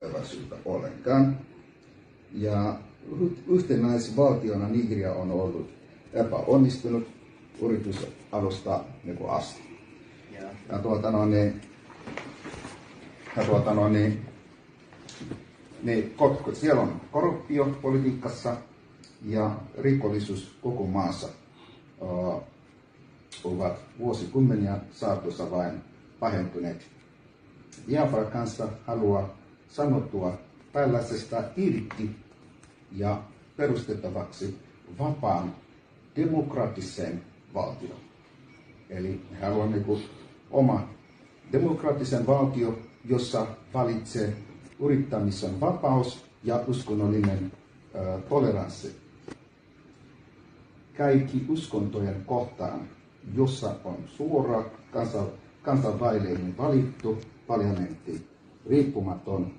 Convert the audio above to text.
tulevaisuutta ollenkaan. Ja yhtenäisvaltiona Nigeria on ollut epäonnistunut yritys alusta asti. Siellä on korruptio politiikassa ja rikollisuus koko maassa ovat vuosikymmeniä saatossa vain pahentuneet. Biafra kanssa haluaa sanottua tällaisesta irti ja perustettavaksi vapaan demokraattisen valtion. Eli he haluavat oma demokraattisen valtio, jossa valitsee yrittämisen vapaus ja uskonnollinen toleranssi. Kaikki uskontojen kohtaan, jossa on suora kansanvaalein valittu parlamentti, riippumaton